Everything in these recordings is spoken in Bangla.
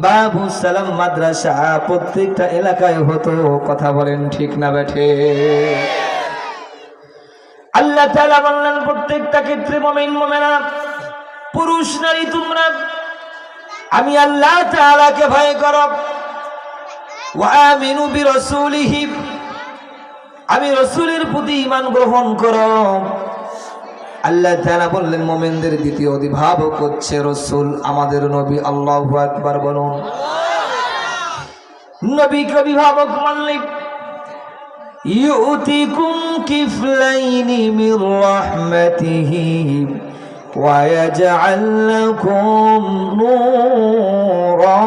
বাবু সালাম মাদ্রাসা প্রত্যেকটা এলাকায় হতো। কথা বলেন ঠিক না বেঠে? আল্লাহ তাআলা বললেন প্রত্যেকটা ক্ষেত্রে মুমিন মুমিনা পুরুষ নারী তোমরা আমি আল্লাহ তাআলাকে ভয় করো। ওয়া আমিনু বিরাসূলিহি, আমি রাসূলের প্রতি ঈমান গ্রহণ করো। আল্লাহ তাআলা বললেন মুমিনদের দ্বিতীয় অভিভাবক হচ্ছে রাসূল, আমাদের নবী। আল্লাহু আকবার বলুন। নবীকে অভিভাবক মানলে ইউতিকুম কিফলাইনি মির রাহমাতিহি ওয়া ইয়াজআল লাকুম নূরা।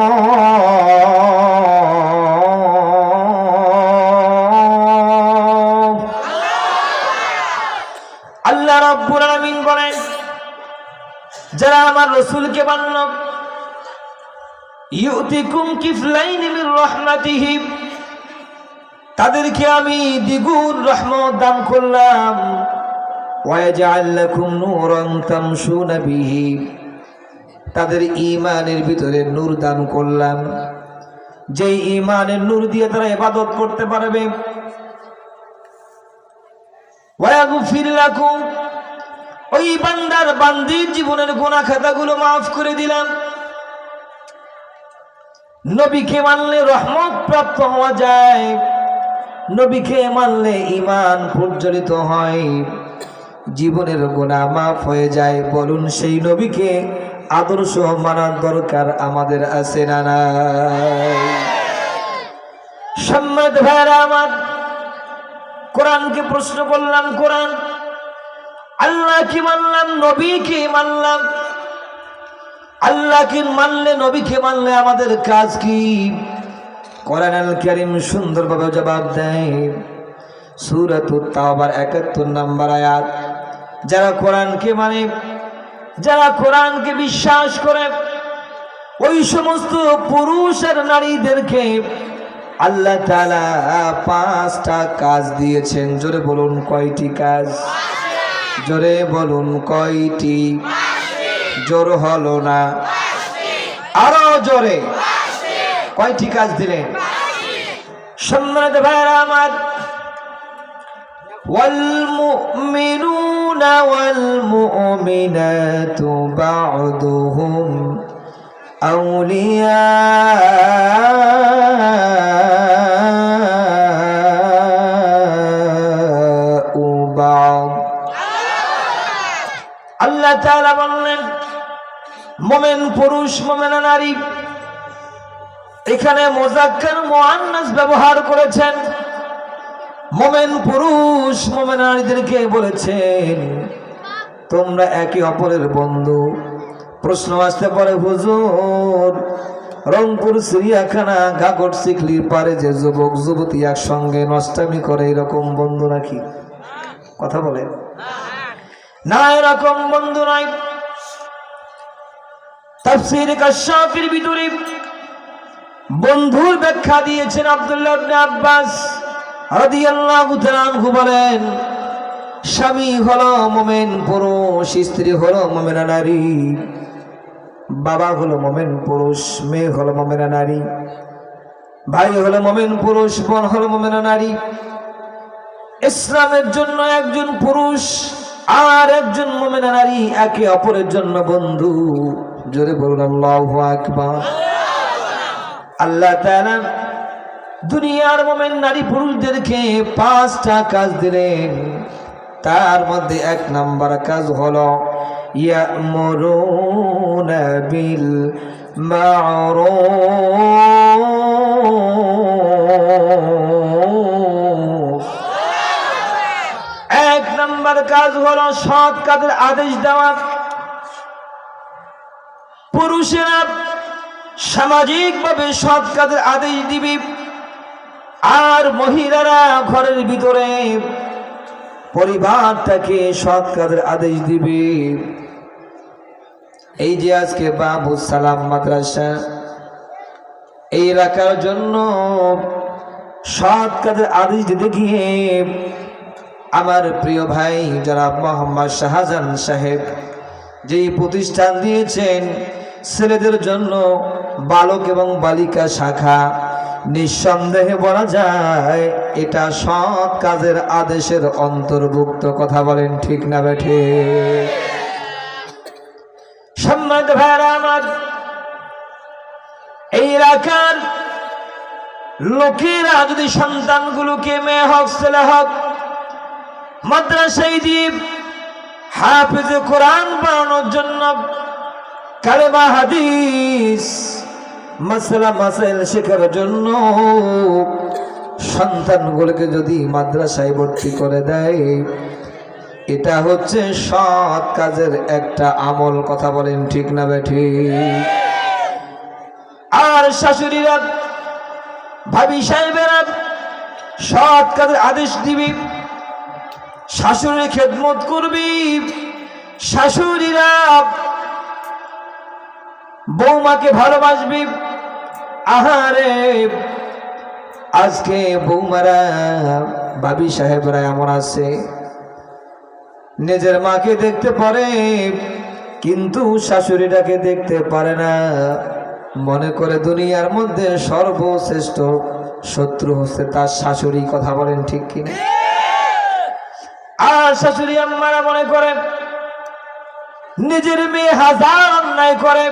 আল্লাহ রাব্বুল আলামিন বলেন যারা আমার রাসূলকে মানল ইউতিকুম কিফলাইনি মির রাহমাতিহি, তাদেরকে আমি দ্বিগুণ রহমত দান করলাম। ওয়া ইয়াজআল লাকুম নূরান তামশুনা বিহি, তাদের ঈমানের ভিতরে নূর দান করলাম, যেই ঈমানের নূর দিয়ে তারা ইবাদত করতে পারবে। ওয়া ইয়াগফির লাকুম, ওই বান্দার বান্দির জীবনের গুনাহ খাতাগুলো মাফ করে দিলাম। নবীকে মানলে রহমত প্রাপ্ত হওয়া যায়, নবীকে মানলে ঈমান প্রজ্বলিত হয়, জীবনের গুনাহ মাফ হয়ে যায়। বলুন সেই নবীকে আদর্শ মানার দরকার আমাদের আছে না নাই? সম্মানিত ভাইরা আমার, কোরআনকে প্রশ্ন করলাম, কোরআন আল্লাহকে মানলাম, নবীকে মানলাম। আল্লাহকে মানলে নবীকে মানলে আমাদের কাজ কি? কোরআন আল কারীম সুন্দরভাবে জবাব দেয়। সূরাতুত তাওবার ৭১ নম্বর আয়াত। যারা কোরআনকে মানে, যারা কোরআনকে বিশ্বাস করে, ওই সমস্ত পুরুষ আর নারীদেরকে আল্লাহ তাআলা ৫টা কাজ দিয়েছেন। জোরে বলুন কয়টি কাজ? জোরে বলুন কয়টি? জোর হলো না, আরো জোরে। কয়টি কাজ দিলেন? সম্মানিত ভাইরা আমার, ওয়াল মুমিনুনা ওয়াল মুমিনাতু বা'দুহুম আউলিয়া বা'দ। আল্লাহ তাআলা বললেন মুমিন পুরুষ মুমিনা নারী, এখানে মুযাক্কার মুআন্নাস ব্যবহার করেছেন। মুমিন পুরুষ মুমিনা নারীদেরকে বলেছেন তোমরা একে অপরের বন্ধু। প্রশ্ন আসতে পারে হুজুর, রংপুর চিড়িয়াখানা গাগট সিকলির পারে যে যুবক যুবতী একসঙ্গে নষ্টামি করে, এরকম বন্ধু নাকি? কথা বলে না, এরকম বন্ধু নয়। তাফসীর কাশফের ভিতরে বন্ধুর ব্যাখ্যা দিয়েছেন আব্দুল্লাহ ইবনে আব্বাস রাদিয়াল্লাহু তাআলা আনহু বলেন, স্বামী হলো মুমিন পুরুষ, স্ত্রী হলো মুমিনা নারী, বাবা হলো মুমিন পুরুষ, মেয়ে হলো মুমিনা নারী, ভাই হলো মুমিন পুরুষ, বোন হলো মুমিনা নারী। ইসলামের জন্য একজন পুরুষ আর একজন মুমিনা নারী একে অপরের জন্য বন্ধু। জোরে বলুন আল্লাহু আকবার। আল্লাহ তাআলা দুনিয়ার মুমিন নারী পুরুষদেরকে ৫টা কাজ দিলেন। তার মধ্যে ১ নম্বর কাজ হলো ইয়ামুরুনা বিল মা'রুফ। ১ নম্বর কাজ হলো সৎ কাজের আদেশ দেওয়া। পুরুষেরা সামাজিকভাবে সৎ কাজের আদেশ দিবে, আর মহিলারা ঘরের ভিতরে পরিবারটাকে সৎ কাজের আদেশ দিবে। এই যে আজকে বাবু সালাম মাদ্রাসা এই এলাকার জন্য সৎ কাজের আদেশ দিতে গিয়ে আমার প্রিয় ভাই জনাব মোহাম্মদ শাহজাহান সাহেব যেই প্রতিষ্ঠান দিয়েছেন ছেলেদের জন্য বালক এবং বালিকা শাখা, নিঃসন্দেহে বলা যায় এটা সৎ কাজের আদেশের অন্তর্ভুক্ত। কথা বলেন ঠিক না বেঠে? সম্মানিত ভাইরা আমার, এই এলাকার লোকেরা যদি সন্তানগুলোকে মেয়ে হোক ছেলে হোক মাদ্রাসায় দিয়ে হাফেজে কোরআন পড়ানোর জন্য, কালেমা হাদিস মাসলা মাসাইল শেখার জন্য সন্তানগুলোকে যদি মাদ্রাসায় ভর্তি করে দেয়, এটা হচ্ছে সৎ কাজের একটা আমল। কথা বলেন ঠিক না বেঠি? আর শাশুড়িরা, ভাবি সাহেবেরা সৎ কাজের আদেশ দিবি, শাশুড়ির খেদমত করবি। শাশুড়িরা বৌমাকে ভালোবাসবি। আহারে, আজকে বৌমারা, ভাবি সাহেবরা এমন আছে নিজের মাকে দেখতে পারে কিন্তু শাশুড়িটাকে দেখতে পারে না, মনে করে দুনিয়ার মধ্যে সর্বশ্রেষ্ঠ শত্রু হচ্ছে তার শাশুড়ি। কথা বলেন ঠিক কিনা? আর শাশুড়ি আম্মারা মনে করে নিজের মেয়ে হাজার অন্যায় করে,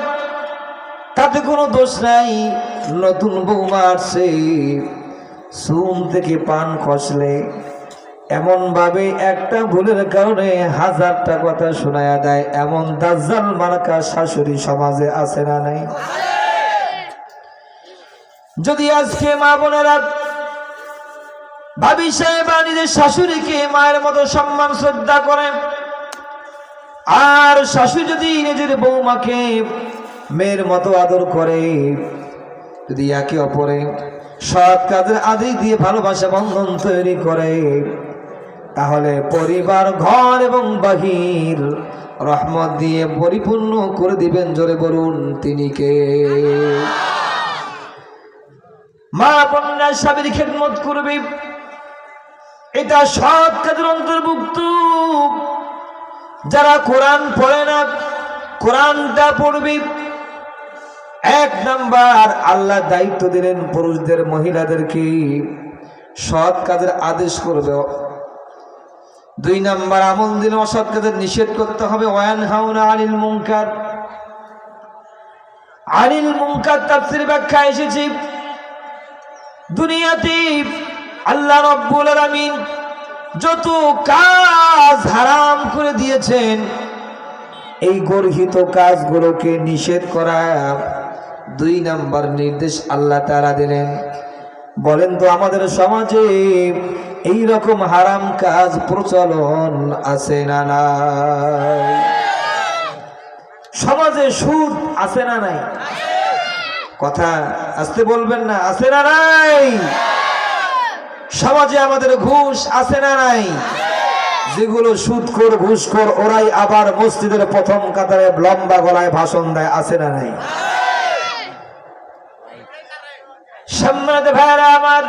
তাতে কোনো দোষ নাই। নতুন বৌমা আসছে, চুন থেকে পান খসলে এমন ভাবে একটা ভুলের কারণে হাজারটা কথা শোনায়া দেয়, এমন দাজ্জাল মার্কা শাশুড়ি সমাজে আছে না নাই? যদি আজকে মা বোনেরা, ভাবি সাহেবা নিজের শাশুড়িকে মায়ের মতো সম্মান শ্রদ্ধা করে, আর শাশুড়ি যদি নিজের বৌমাকে মেয়ের মতো আদর করে, যদি একে অপরে সৎ কাজের আদেশ দিয়ে ভালোবাসা বন্ধন তৈরি করে, তাহলে পরিবার, ঘর এবং বাহির রহমত দিয়ে পরিপূর্ণ করে দিবেন। জোরে বলুন তিনি কে? মা বোনরা স্বামীর খেদমত করবে, এটা সৎ কাজের অন্তর্ভুক্ত। যারা কোরআন পড়ে না, কোরআনটা পড়বে। এক নাম্বার আল্লাহ দায়িত্ব দিলেন পুরুষদের, মহিলাদেরকে সৎ কাজের আদেশ করবে। 2 নাম্বার আমল দিলে অসৎ কাজের নিষেধ করতে হবে। ওয়ানহাউনা আনিল মুনকার। আনিল মুনকার তাফসীর ব্যাখ্যা এসেছে, দুনিয়াতে আল্লাহ রাব্বুল আলামিন যত কাজ হারাম করে দিয়েছেন, এই গর্হিত কাজগুলোকে নিষেধ করা 2 নাম্বার নির্দেশ আল্লাহ তাআলা দিলেন। বলেন তো আমাদের সমাজে এই রকম হারাম কাজ প্রচলন আছে না নাই? সমাজে সুদ আছে না নাই? কথা আসতে বলবেন না, আছে না নাই? সমাজে আমাদের ঘুষ আছে না নাই? যেগুলো সুদখোর, ঘুষখোর, ওরাই আবার মসজিদের প্রথম কাতারে লম্বা গলায় ভাষণ দেয়, আছে না নাই? সম্মানিত ভাইরা আমার,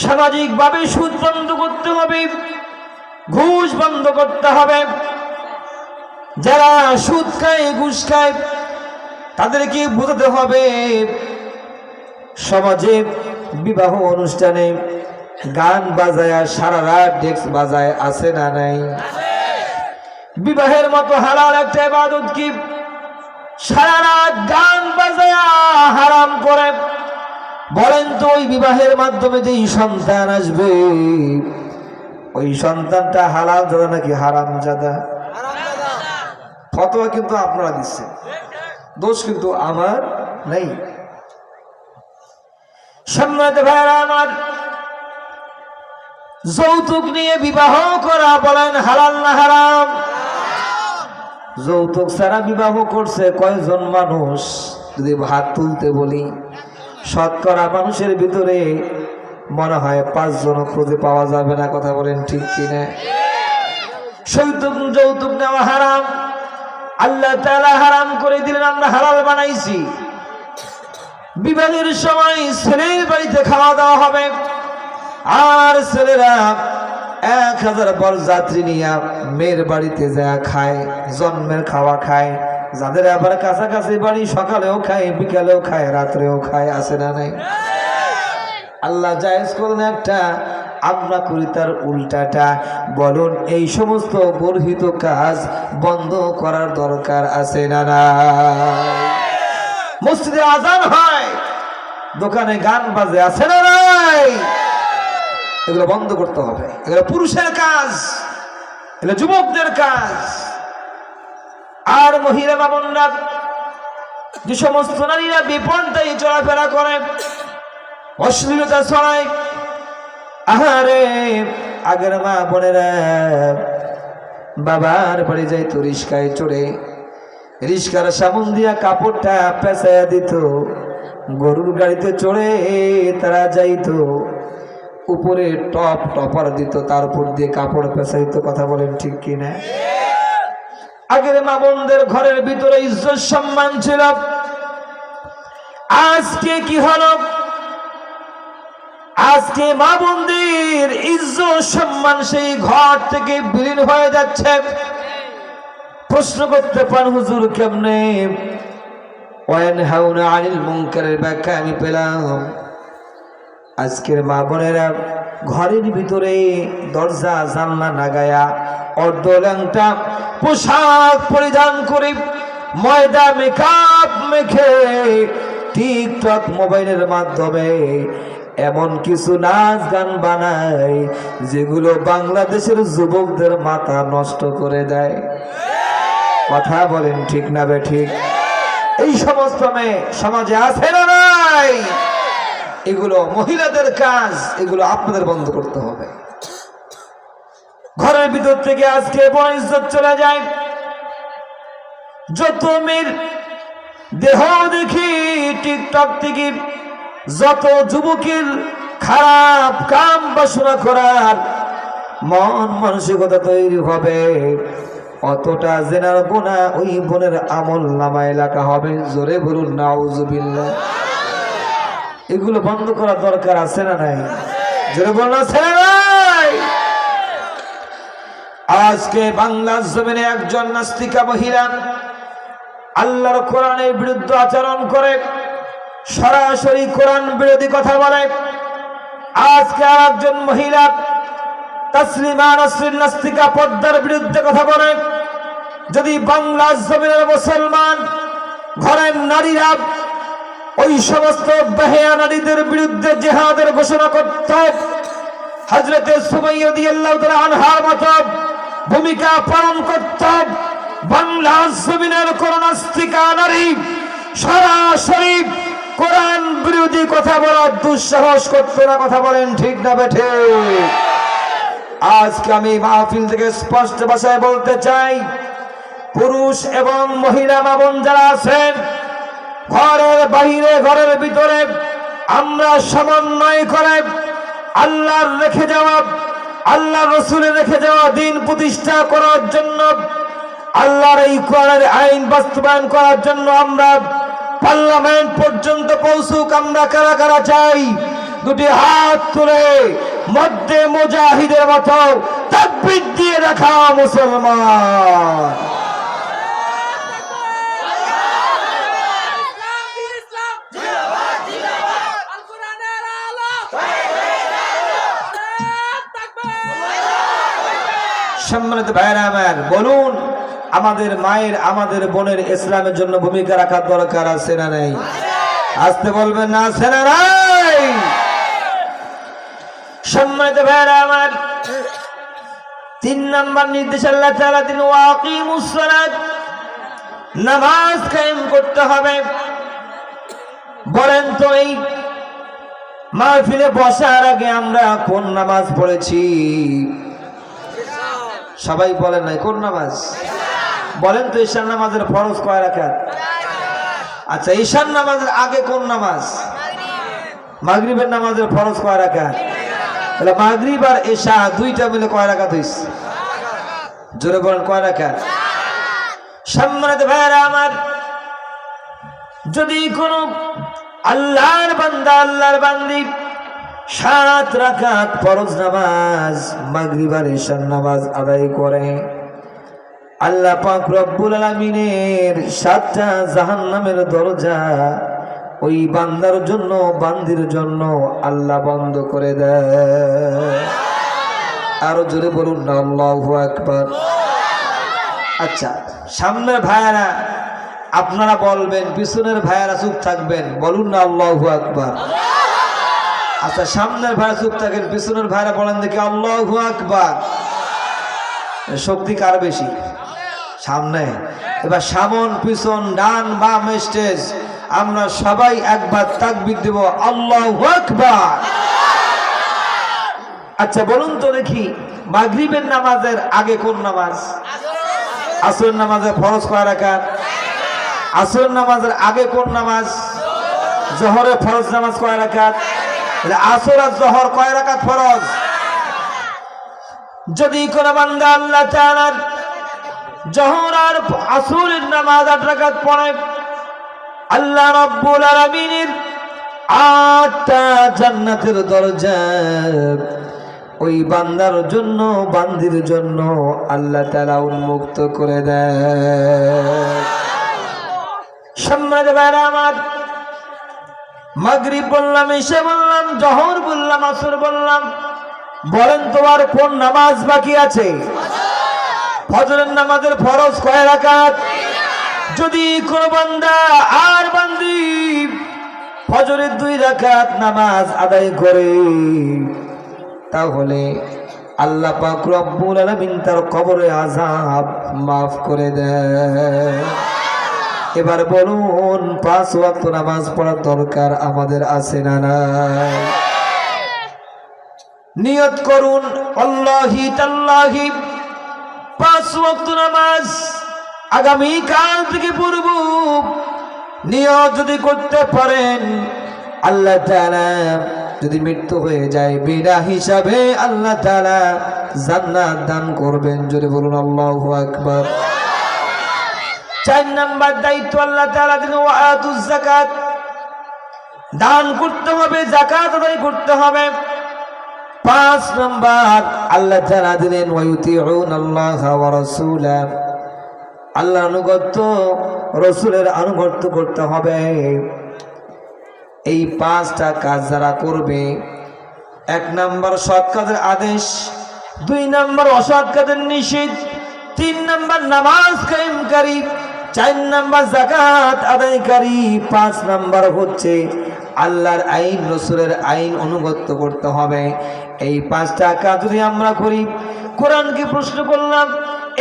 সামাজিকভাবে সুদ বন্ধ করতে হবে, ঘুষ বন্ধ করতে হবে। যারা সুদ খায়, ঘুষ খায়, তাদেরকে বোঝাতে হবে। সমাজে বিবাহ অনুষ্ঠানে গান বাজায়, সারা রাত ডেস্ক বাজায়, আছে না নাই? বিবাহের মতো হালাল একটা ইবাদত কি সারা রাত গান বাজায় হারাম করে? বলেন তো ওই বিবাহের মাধ্যমে যেই সন্তান আসবে, ওই সন্তানটা হালাল জাদা নাকি হারাম জাদা? ফতোয়া কিন্তু আপনারা দিচ্ছেন, দোষ কিন্তু আমার নেই। সম্মানিত ভাইরা আমার, যৌতুক নিয়ে বিবাহ করা, বলেন হালাল না হারাম? যৌতুক ছাড়া বিবাহ করছে কয়জন মানুষ? যদি হাত তুলতে বলি, শতকরা মানুষের ভিতরে মনে হয় 5 জন খুঁজে পাওয়া যাবে না। কথা বলেন ঠিক কিনা? যৌতুক নেওয়া হারাম, আল্লাহ তাআলা হারাম করে দিলেন, আমরা হালাল বানাইছি। বিবাহের সময় ছেলের বাড়িতে খাওয়া দাওয়া হবে, আর ছেলেরা 1000 বরযাত্রী নিয়ে মেয়ের বাড়িতে যায় খায়, জন্মের খাওয়া খায়, যাদের আবার কাছাকাছি বাড়ি, সকালেও খায়, বিকালেও খায়, রাত্রেও খায়, আছে না নাই? আল্লাহ জায়েজ করলেন একটা, আমরা করি তার উল্টাটা। বলুন এই সমস্ত বর্হিত কাজ বন্ধ করার দরকার আছে না নাই? মসজিদে আজান হয়, দোকানে গান বাজে, আছে না নাই? এগুলো বন্ধ করতে হবে। এগুলো পুরুষের কাজ, এগুলো যুবকদের কাজ। আর মহিলা বাবনরা, যে সমস্ত নারীরা বিপন্থায় চলাফেরা করে, অশ্লীলতা ছড়ায়, আহারে আগের মা বোনেরা বাবার বাড়ি যাইতো রিস্কায় চড়ে, রিস্কার সামন দিয়া কাপড়টা পেঁচাইয়া দিত, গরুর গাড়িতে চড়ে তারা যাইতো, উপরে টপ টপার দিত, তার উপর দিয়ে কাপড় পেঁচাইতো। কথা বলেন ঠিক কিনা? আগের মা বোনদের ঘরের ভিতরে ইজ্জত সম্মান ছিল। আজকে কি হলো? আজকে মা বোনদের ইজ্জত সম্মান সেই ঘর থেকে বিলীন হয়ে যাচ্ছে। প্রশ্ন করতে পারেন হুজুর কেমনে? ওয়ানহাউনা আনিল মুনকারের ব্যাখ্যা আমি পেলাম। আজকের মা বোনেরা ঘরের ভিতরে দরজা জানলা নাগায়া অর্ধল্যাংটা পোশাক পরিধান করে, ময়দা মেকআপ মেখে, টিকটক মোবাইলের মাধ্যমে এমন কিছু নাচ গান বানায় যেগুলো বাংলাদেশের যুবকদের মাথা নষ্ট করে দেয়। কথা বলেন ঠিক না বে ঠিক? এই সমস্ত মেয়ে সমাজে আছে না নাই? এগুলো মহিলাদের কাজ, এগুলো আপনাদের বন্ধ করতে হবে। ঘরের ভিতর থেকে আজকে বড় ইজ্জত চলে যায়। যত মেয়ের দেহ দেখি টিকটক থেকে, যত যুবকের খারাপ কাম বাসনা করার মন মানসিকতা তৈরি হবে, অতটা জেনার গুনাহ ওই বোনের আমল নামায় লেখা হবে। জোরে বলুন নাউজুবিল্লাহ। এগুলো বন্ধ করার দরকার আছে না নাই? জোরে বলুন আছে না নাই? আজকে বাংলার জমিনে একজন নাস্তিকা মহিলা আল্লাহর কোরআনের বিরুদ্ধে আচরণ করে, সরাসরি কোরআন বিরোধী কথা বলে। আজকে একজন মহিলা তাসলিমা নাসরিন নাস্তিকা পর্দার বিরুদ্ধে কথা বলে। যদি বাংলার জমিনের মুসলমান ঘরের নারীরা ওই সমস্ত বেহায়া নারীদের বিরুদ্ধে জিহাদের ঘোষণা করত, হযরতে সুমাইয়া রাদিয়াল্লাহু তাআলা আনহার মতো ভূমিকা পালন করত, বাংলার জমিনের কোন নাস্তিকা নারী সরাসরি কোরআন বিরোধী কথা বলার দুঃসাহস করতো না। কথা বলেন ঠিক না বেঠে? আজকে আমি মাহফিল থেকে স্পষ্ট ভাষায় বলতে চাই, পুরুষ এবং মহিলা মা বোন যারা আছেন, ঘরের বাহিরে ঘরের ভিতরে আমরা সমন্বয় করে আল্লাহর রেখে যাওয়া, আল্লাহ রসুলের রেখে যাওয়া দিন প্রতিষ্ঠা করার জন্য, আল্লাহর এই কোরআনের আইন বাস্তবায়ন করার জন্য আমরা পার্লামেন্ট পর্যন্ত পৌঁছুক। আমরা কারা কারা চাই? দুটি হাত তুলে মধ্যে মুজাহিদের মতো তাকবীর দিয়ে রাখা মুসলমান। সম্মানিত ভাইরা আমার, বলুন আমাদের মায়ের, আমাদের বোনের ইসলামের জন্য ভূমিকা রাখার দরকার আছে না নাই? আসতে বলবেন না, আছে না নাই? সম্মানিত ভাইরা আমার, 3 নম্বর নির্দেশ আল্লাহ তাআলা দিন, ওয়াকিমুস সালাত, নামাজ কায়েম করতে হবে। বলেন তো এই মাহফিলে বসার আগে আমরা কোন নামাজ পড়েছি? সবাই বলেন নাই কোন নামাজ? বলেন তো ঈশান নামাজের ফরজ কয় রাকাত? আচ্ছা, ঈশান নামাজের আগে কোন নামাজ? মাগরিবের নামাজের ফরজ কয় রাকাত? তাহলে মাগরিব আর ঈশা দুইটা মিলে কয় রাকাত হইছে? জোরে বলেন কয় রাকাত? সম্মানিত ভাইরা আমার, যদি কোন আল্লাহর বান্দা, আল্লাহর বান্দি 7 রাকাত ফরজ নামাজ মাগরিব আর ঈশার নামাজ আদায় করে, আল্লাহ পাক রব্বুল আলামিনের 7টা জাহান্নামের দরজা ওই বান্দার জন্য বান্দির জন্য আল্লাহ বন্ধ করে দেয়। আরো জোরে বলুন না আল্লাহু আকবার। আচ্ছা, সামনের ভাইয়ারা আপনারা বলবেন, পিছনের ভাইয়ারা চুপ থাকবেন, বলুন না আল্লাহু আকবার। আচ্ছা, সামনের ভাইয়া চুপ থাকেন, পিছনের ভাইয়ারা বলেন দেখি আল্লাহু আকবার। শক্তি কার বেশি? সামনে। এবার সামন পিছন ডান বাম স্টেজ আমরা সবাই একবার তাকবীর দেব, আল্লাহু আকবার। আচ্ছা বলুন তো দেখি, মাগরিবের নামাজের আগে কোন নামাজ? আসরের নামাজের ফরজ কয় রাকাত? আসরের নামাজের আগে কোন নামাজ? জোহরের ফরজ নামাজ কয় রাকাত? আসর আর জোহর কয় রাকাত ফরজ? যদি কোন বান্দা আল্লাহ তাআলার জোহর আর আসরের নামাজ 8 রাকাত পড়ে, আল্লাহ রাব্বুল আলামিনের 8টা জান্নাতের দরজা ওই বান্দার জন্য বান্দির জন্য আল্লাহ তাআলা উন্মুক্ত করে দেয়। সম্মানিত ভাইরা আমার, মাগরিব বললাম, এশা বললাম, জোহর বললাম, আসর বললাম, বলেন তো আর কোন নামাজ বাকি আছে? ফজরের নামাজের ফরজ কয় রাকাত? যদি কোন বান্দা আর বান্দি ফজরের 2 রাকাত নামাজ আদায় করে, তাহলে আল্লাহ পাক রব্বুল আলামিন তার কবরে আযাব মাফ করে দেয়। এবার বলুন, 5 ওয়াক্ত নামাজ পড়ার দরকার আমাদের আছে না নাই? নিয়ত করুন, আল্লাহি তাল্লাহি 5 ওয়াক্ত নামাজ আগামী কাল থেকে পড়ব। নিয়ত যদি করতে পারেন, আল্লাহ তাআলা যদি মৃত্যু হয়ে যায় বিনা হিসাবে আল্লাহ তাআলা জান্নাত দান করবেন। যদি বলুন আল্লাহু আকবার। 4 নাম্বার দায়িত্ব আল্লাহ তাআলা দিন, ওয়াতুজ যাকাত, দান করতে হবে, যাকাত আদায় করতে হবে। 5 নাম্বার আল্লাহ তাআলা দিলেন, ওয়ায়ুতিউন আল্লাহ ওয়া রাসূলা, আল্লাহর আনুগত্য, রাসূলের আনুগত্য করতে হবে। এই 5টা কাজ যারা করবে, 1 নাম্বার সৎ কাজের আদেশ, 2 নাম্বার অসৎ কাজের নিষেধ, 3 নাম্বার নামাজ কায়েমকারী, 4 নাম্বার যাকাত আদায়কারী, 5 নাম্বার হচ্ছে আল্লাহর আইন, রাসূলের আইন অনুগত্য করতে হবে। এই 5টা কাজ যদি আমরা করি, কোরআনকে প্রশ্ন করলাম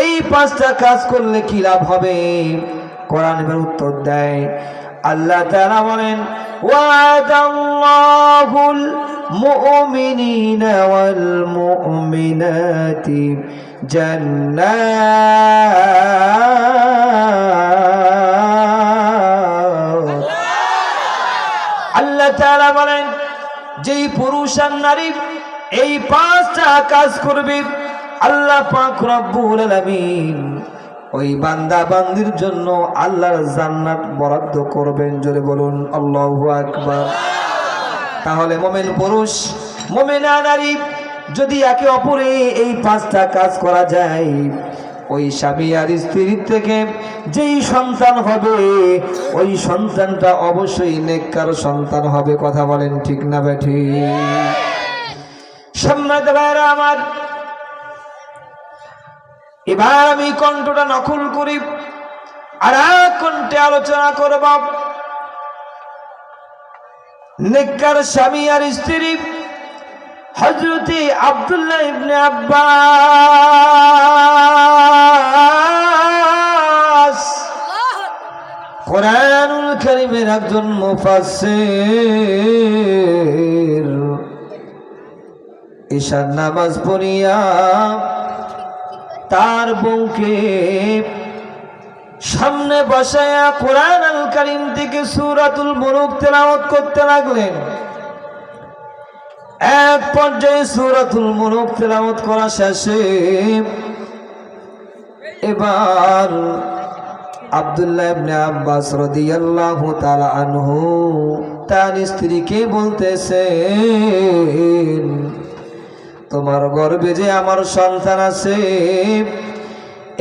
এই 5টা কাজ করলে কি লাভ হবে? কোরআন এর উত্তর দেয়, আল্লাহ তাআলা বলেন, ওয়াদাল্লাহুল মুমিনিনা ওয়াল মুমিনাতি জান্নাত। আল্লাহ তাআলা বলেন, যেই পুরুষ আর নারী এই 5টা কাজ করবে, আল্লাহ পাক রব্বুল আলামিন ওই বান্দা বান্দির জন্য আল্লাহর জান্নাত বরাদ্দ করবেন। জোরে বলুন আল্লাহু আকবার। তাহলে মুমিন পুরুষ মুমিনা নারী যদি একে অপরে এই 5টা কাজ করা যায়, ওই স্বামী আর স্ত্রীর থেকে যেই সন্তান হবে, ওই সন্তানটা অবশ্যই নেককার সন্তান হবে। কথা বলেন ঠিক না বেঠিক? সম্মানিত ভাইরা আমার, এবার আমি কণ্ঠটা নকল করি আর এক কণ্ঠে আলোচনা করব। নেককার স্বামী আর স্ত্রী হযরতে আব্দুল্লাহ ইবনে আব্বাস কোরআনুল কারীমের একজন মুফাসসির, ঈশার নামাজ পড়িয়া তার বউকে সামনে বসায়া কোরআন আল কারীম থেকে সূরাতুল মুলক তেলাওয়াত করতে লাগলেন। এক পর্যায়ে সূরাতুল মুলক তেলাওয়াত করা শেষে এবার আব্দুল্লাহ ইবনে আব্বাস রাদিয়াল্লাহু তাআলা আনহু তার স্ত্রীকে বলতেছেন, তোমার গর্ভে যে আমার সন্তান আছে,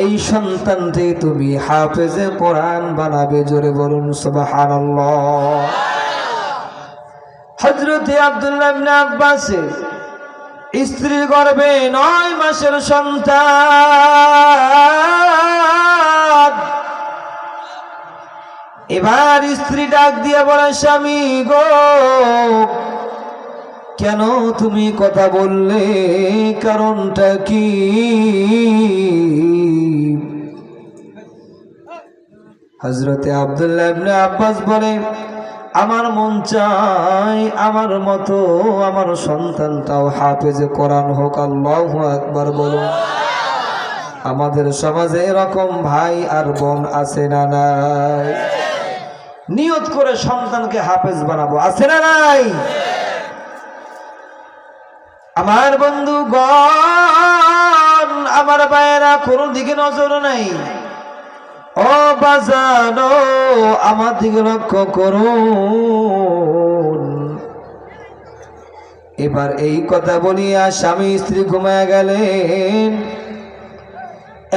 এই সন্তানকে তুমি হাফেজে কোরআন বানাবে। জোরে বলুন সুবহানাল্লাহ। হযরত আব্দুল্লাহ ইবনে আব্বাসের স্ত্রীর গর্ভে 9 মাসের সন্তান। এবার স্ত্রী ডাক দিয়ে বলে, স্বামী গো, কেন তুমি কথা বললে, কারণটা কি? হযরতে আব্দুল্লাহ ইবনে আব্বাস বলে, আমার মন চায় আমার মতো আমার সন্তানটাও হাফেজে কোরআন হোক। আল্লাহু আকবার বলুন। আমাদের সমাজে এরকম ভাই আর বোন আছে না নাই? নিয়ত করে সন্তানকে হাফেজ বানাবো, আছে না নাই? আমার বন্ধুগণ, আমার ভাইয়েরা, কোন দিকে নজর নাই। ও বাজানো, আমার দিকে লক্ষ্য করুন। এবার এই কথা বলিয়া স্বামী স্ত্রী ঘুমায় গেলেন।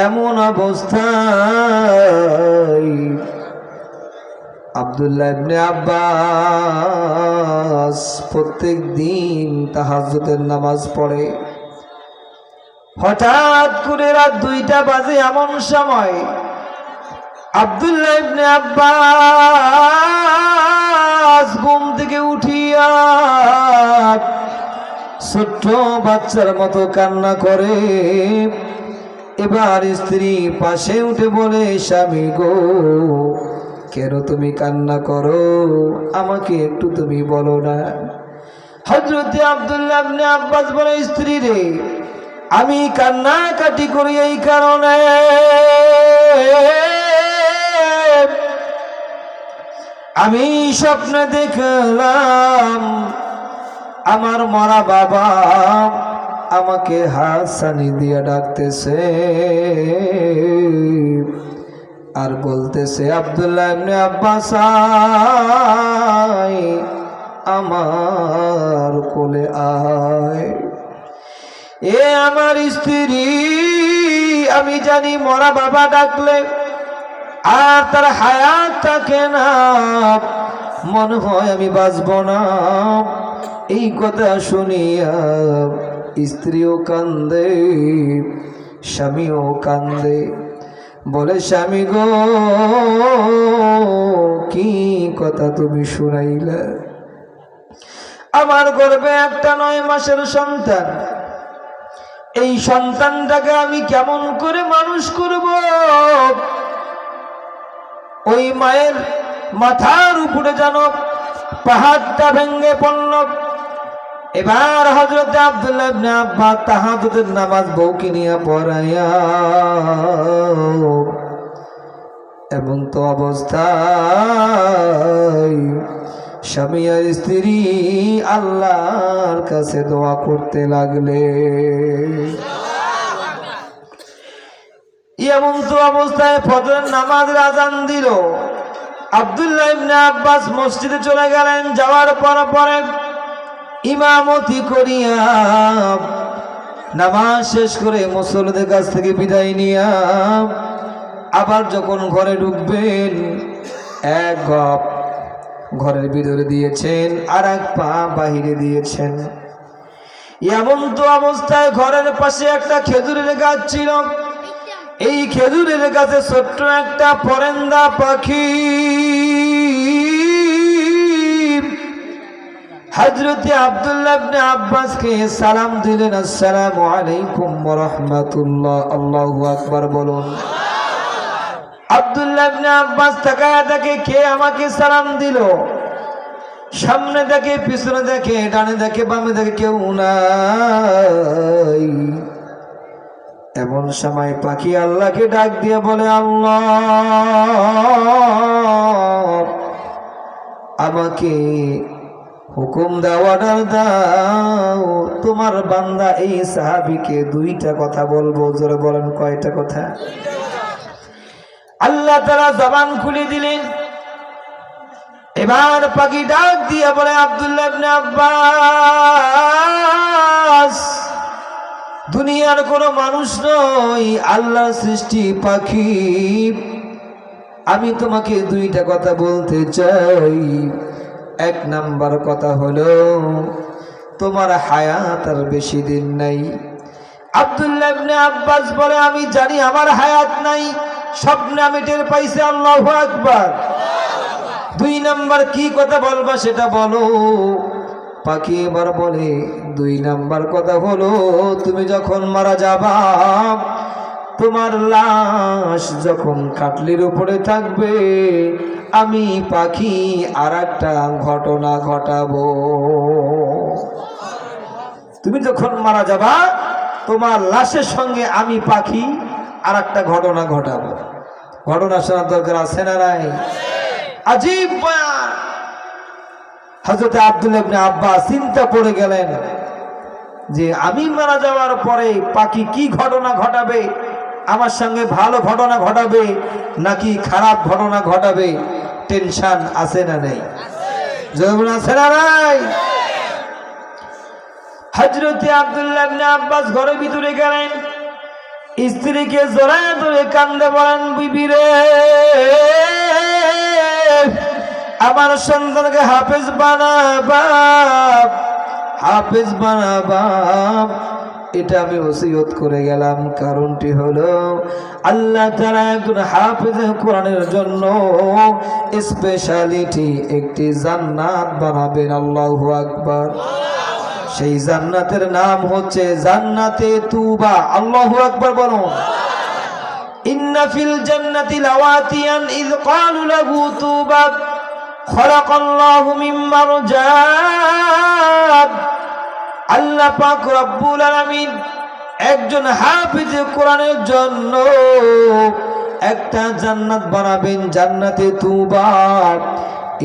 এমন অবস্থায় আব্দুল্লাহ ইবনে আব্বাস প্রত্যেক দিন তাহাজ্জুদের নামাজ পড়ে। হঠাৎ করে রাত 2টা বাজে, এমন সময় আব্দুল্লাহ ইবনে আব্বাস ঘুম থেকে উঠিয়া ছোট্ট বাচ্চার মতো কান্না করে। এবার স্ত্রী পাশে উঠে বলে, স্বামী গো, কেন তুমি কান্না করো, আমাকে একটু তুমি বলো না। হযরত আব্দুল্লাহ ইবনে আব্বাস বলে, স্ত্রী রে, আমি কান্নাকাটি করি এই কারণে, আমি স্বপ্নে দেখলাম আমার মরা বাবা আমাকে হাসানি দিয়ে ডাকতেছে আর বলতেছে, আব্দুল্লাহ ইবনে আব্বাস আয়, আমার কোলে আয়। এ আমার স্ত্রী, আমি জানি মরা বাবা ডাকলে আর তার হায়াত থাকে না, মনে হয় আমি বাঁচব না। এই কথা শুনিয়া স্ত্রীও কান্দে, স্বামীও কান্দে। বলে, স্বামী গো, কি কথা তুমি শুনাইলা? আমার গর্ভে একটা 9 মাসের সন্তান, এই সন্তানটাকে আমি কেমন করে মানুষ করব? ওই মায়ের মাথার উপরে যেন পাহাড়টা ভেঙে পড়ল। এবার হযরত আব্দুল্লাহ ইবনে আব্বাস তাহাজ্জুদের নামাজ বউকে নিয়ে পড়াইয়া এবং তো অবস্থায় স্বামী আর স্ত্রী আল্লাহর কাছে দোয়া করতে লাগলে। এমন তো অবস্থায় ফজরের নামাজের আযান দিল। আব্দুল্লাহ ইবনে আব্বাস মসজিদে চলে গেলেন। যাওয়ার পরে ইমামতি করিয়া নামাজ শেষ করে মুসল্লিদের কাছ থেকে বিদায় নিয়া আবার যখন ঘরে ঢুকবেন, এক গপ ঘরের ভিতরে দিয়েছেন আর এক পা বাহিরে দিয়েছেন। এমন তো অবস্থায় ঘরের পাশে একটা খেজুরের গাছ ছিল। এই খেজুরের গাছে ছোট্ট একটা পরেন্দা পাখি হযরতে আব্দুল্লাহ ইবনে আব্বাসকে সালাম দিলেন, আসসালামু আলাইকুম ওয়া রাহমাতুল্লাহ। আল্লাহু আকবার বলুন। আব্দুল্লাহ ইবনে আব্বাস তাকায়া দেখে, কে আমাকে সালাম দিল? সামনে দেখে, পিছনে দেখে, ডানে দেখে, বামে দেখে, কেউ নাই। এমন সময় পাখি আল্লাহকে ডাক দিয়ে বলে, আল্লাহ, আমাকে হুকুম দাও, অর্ডার দাও, তোমার বান্দা এই সাহাবীকে 2টা কথা বলবো। জোরে বলেন, কয়টা কথা? আল্লাহ তাআলা জবান খুলে দিলেন। এবার পাখি ডাক দিয়ে বলে, আব্দুল্লাহ ইবনে আব্বাস, দুনিয়ার কোনো মানুষ নয়, আল্লাহর সৃষ্টি পাখি। আমি তোমাকে দুইটা কথা বলতে চাই। এক নাম্বার কথা হলো, তোমার হায়াত আর বেশি দিন নাই। আব্দুল্লাহ ইবনে আব্বাস বলে, আমি জানি আমার হায়াত নাই, স্বপ্নে আমি টের পাইছি। আল্লাহু আকবার। দুই নাম্বার কি কথা বলবা সেটা বলো। পাখি এবার বলে, দুই নাম্বার কথা হলো, তুমি যখন মারা যাবা, তোমার লাশ যখন কাটলির উপরে থাকবে, আমি পাখি আর একটা ঘটনা ঘটাবো। তুমি যখন মারা যাবা, তোমার লাশের সঙ্গে আমি পাখি আর একটা ঘটনা ঘটাবো। ঘটনা শোনার দরকার আছে না নাই? আজীব বয়ান। হযরত আব্দুল্লাহ ইবনে আব্বাস চিন্তা পড়ে গেলেন যে আমি মারা যাওয়ার পরে পাখি কি ঘটনা ঘটাবে, আমার সঙ্গে ভালো ঘটনা ঘটাবে নাকি খারাপ ঘটনা ঘটাবে। টেনশন আছে না নেই? যেমন আছে না নাই? হযরত আব্দুল্লাহ ইবনে আব্বাস ঘরের ভিতরে গেলেন, স্ত্রীকে জড়ায় ধরে কান্দে বলেন, বিবি রে, আমার সন্তানকে হাফেজ বানাবা, হাফেজ বানাবা। এটা আমি ওসিয়ত করে গেলাম। কারণটি হলো, আল্লাহ তাআলা একজন হাফেজ কোরআনের জন্য স্পেশালিটি একটি জান্নাত বানাবেন। আল্লাহু আকবার। সেই জান্নাতের নাম হচ্ছে জান্নাতে তুবা। আল্লাহু আকবার বলুন। ইন্না ফিল জান্নাতি লাওয়াতিয়ান ইয ক্বালু লাহু তুবা খলাকাল্লাহু মিন মারজান। আল্লাহ পাক রব্বুল আলামিন একজন হাফেজ কোরআনের জন্য একটা জান্নাত বানাবেন, জান্নাতে তুবা।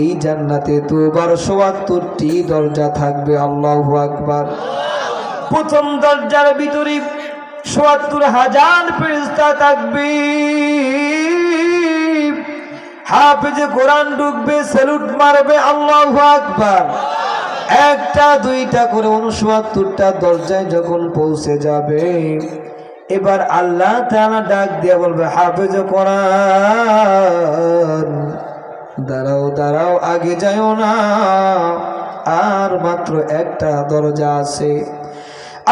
এই জান্নাতে তুবার ৭৪টি দরজা থাকবে। আল্লাহু আকবার। প্রথম দরজার ভিতরে ৭৪,০০০ ফেরেশতা থাকবে। হাফেজে কোরআন ঢুকবে, স্যালুট মারবে। আল্লাহু আকবার। একটা দুইটা করে ৬৯টা দরজায় যখন পৌঁছে যাবে, এবার আল্লাহ তাআলা ডাক দিয়ে বলবে, হাফেজে কোরআন দাঁড়াও দাঁড়াও, আগে যাও না, আর মাত্র একটা দরজা আছে।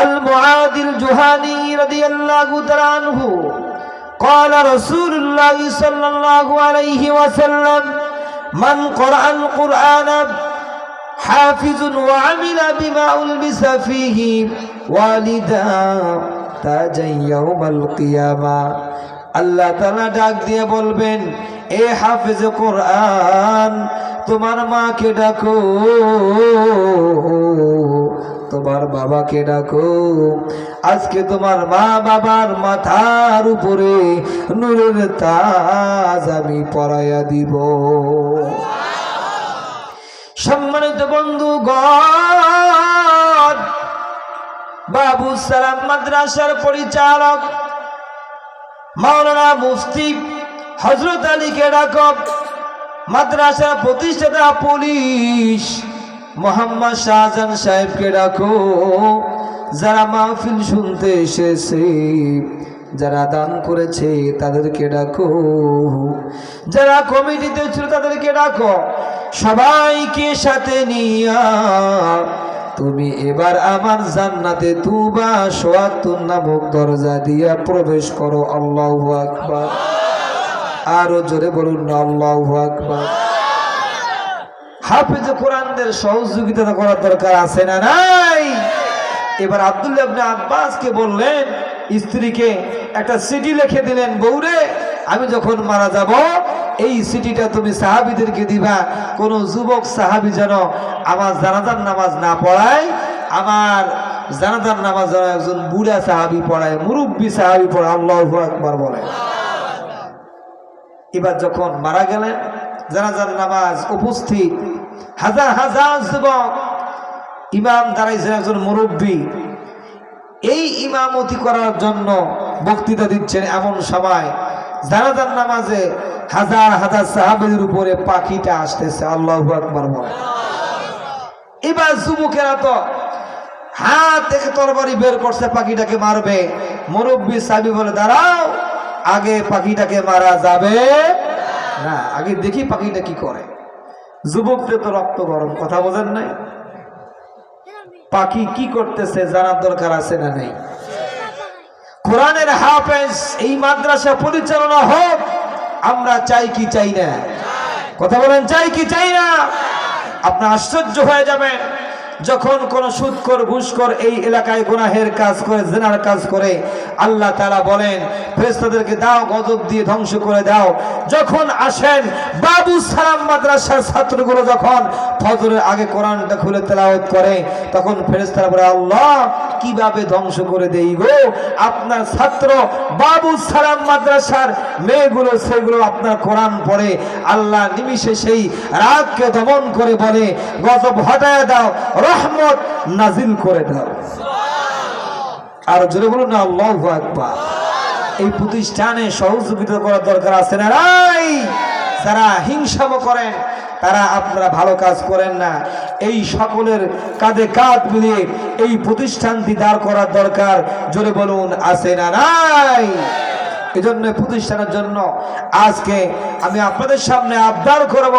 আল মুআদিল জুহানি রাদিয়াল্লাহু তাআলা আনহু قال رسول الله صلى الله عليه وسلم من قرأ القرآن حافظ وعمل بما ألبس فيه والدا تاجا يوم القيامة। আল্লাহ তাআলা ডাক দিয়ে বলবেন, এ হাফেজ কোরআন, তোমার মাকে ডাকো, তোমার বাবাকে ডাকো। আজকে তোমার মা বাবার মাথার উপরে নূরের তাজ আমি পরাইয়া দিব। সম্মানিত বন্ধুগণ, বাবু সালাম মাদ্রাসার পরিচালক মাওলানা মুফতি হযরত আলীকে ডাকো। মাদ্রাসার প্রতিষ্ঠাতা পুলিশ মোহাম্মদ শাহজাহান সাহেবকে ডাকো। যারা মাহফিল শুনতে এসেছে, যারা দান করেছে তাদেরকে ডাকো, যারা কমিটিতে ছিল তাদেরকে ডাকো। সবাইকে সাথে নিয়া তুমি এবার আমার জান্নাতে তুবা ৭৪ নামক দরজা দিয়া প্রবেশ করো। আল্লাহু আকবার। আরো জোরে বলুন না, আল্লাহু আকবার। হাফেজ কোরআনদের সহযোগিতা করার দরকার আছে না নাই? এবার আব্দুল্লাহ ইবনে আব্বাসকে বললেন, স্ত্রীকে একটা চিঠি লিখে দিলেন, বউরে, আমি যখন মারা যাব এই চিঠিটা তুমি সাহাবীদেরকে দিবা। কোন যুবক সাহাবী যেন আমার জানাজার নামাজ না পড়ায়, আমার জানাজার নামাজ যেন একজন বুড়া সাহাবী পড়ায়, মুরব্বী সাহাবী পড়ায়। আল্লাহু আকবার বলে। এবার যখন মারা গেলেন, জানাজার নামাজ উপস্থিত, হাজার হাজার যুবক, ইমাম দাঁড়াইছেন একজন মুরব্বী। এই ইমামতি করার জন্য বক্তৃতা দিচ্ছেন। এমন সময় জানাজার নামাজে হাজার হাজার সাহাবীদের উপরে পাখিটা আসতেছে। আল্লাহু আকবার বলে। এবার যুবকেরা তো হাত থেকে তরবারি বের করছে পাখিটাকে মারবে, মুরব্বী সাহাবী বলে দাঁড়াও, আগে পাখিটাকে মারা যাবে না, আগে দেখি পাখিটা কি করে। যুবকদের তো রক্ত গরম, কথা বোঝেন নাই? পাখি কি করতেছে জানার দরকার আছে না নেই? কোরআনের হাফেজ এই মাদ্রাসা পরিচালনা হোক, আমরা চাই কি চাই না? কথা বলেন, চাই কি চাই না? আপনি আশ্চর্য হয়ে যাবেন যখন কোন সুদখোর ঘুষখোর এই এলাকায় গুনাহের কাজ করে, জিনার কাজ করে, আল্লাহ তাআলা বলেন ফেরেশতাদেরকে দাও, গজব দিয়ে ধ্বংস করে দাও। যখন আসেন বাবু সালাম মাদ্রাসার ছাত্রগুলো যখন ফজরের আগে কোরআনটা খুলে তেলাওয়াত করে, তখন ফেরেশতারা বলে আল্লাহ কিভাবে ধ্বংস করে দেই গো, আপনার ছাত্র বাবু সালাম মাদ্রাসার মেয়েগুলো সেগুলো আপনার কোরআন পড়ে। আল্লাহ নিমিষে সেই রাগকে দমন করে বলে গজব হটায় দাও, রহমত নাজিল করে দাও। আর জোরে বলুন না আল্লাহু আকবার। এই প্রতিষ্ঠানে সহযোগিতা করার দরকার আছে না নাই? যারা হিংসাম করেন তারা আপনারা ভালো কাজ করেন না। এই সকলের কাঁধে কাঁধ মিলিয়ে এই প্রতিষ্ঠানটি দাঁড় করার দরকার, জোরে বলুন আছে না নাই? এজন্য প্রতিষ্ঠানের জন্য আজকে আমি আপনাদের সামনে আবদার করব,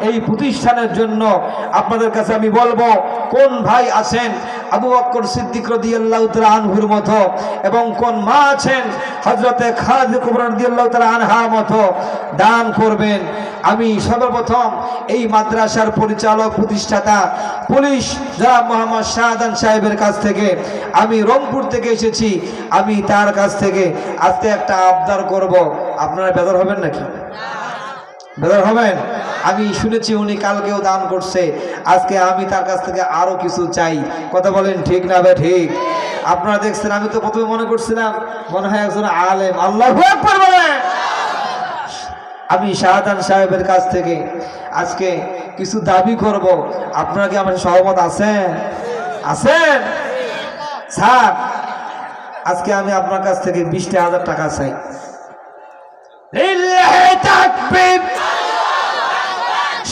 এই প্রতিষ্ঠানের জন্য আপনাদের কাছে আমি বলবো কোন ভাই আছেন আবু বকর সিদ্দিক রাদিয়াল্লাহু তাআলা আনহুর মতো, এবং কোন মা আছেন হযরতে খাদিজা কুবরা রাদিয়াল্লাহু তাআলা আনহার মতো দান করবেন। আমি সর্বপ্রথম এই মাদ্রাসার পরিচালক প্রতিষ্ঠাতা পুলিশ জনাব মোহাম্মদ শাহজাহান সাহেবের কাছ থেকে, আমি রংপুর থেকে এসেছি, আমি তার কাছ থেকে আজকে একটা আবদার করব। আপনারা বেদর হবেন নাকি? বেদর হবেন? আমি শুনেছি উনি কালকেও দান করছে, আজকে আমি তার কাছ থেকে আরো কিছু চাই। কথা বলেন ঠিক না বে ঠিক? আপনারা দেখছেন, আমি তো প্রথমে মনে করছিলাম মনে হয় একজন আলেম। আল্লাহু আকবার বলেন। আমি শাহজাহান সাহেবের কাছ থেকে আজকে কিছু দাবি করব, আপনারা কি আমার সহমত আছেন? আছেন স্যার? আজকে আমি আপনার কাছ থেকে 20,000 টাকা চাই। লিল্লাহি তাকবীর।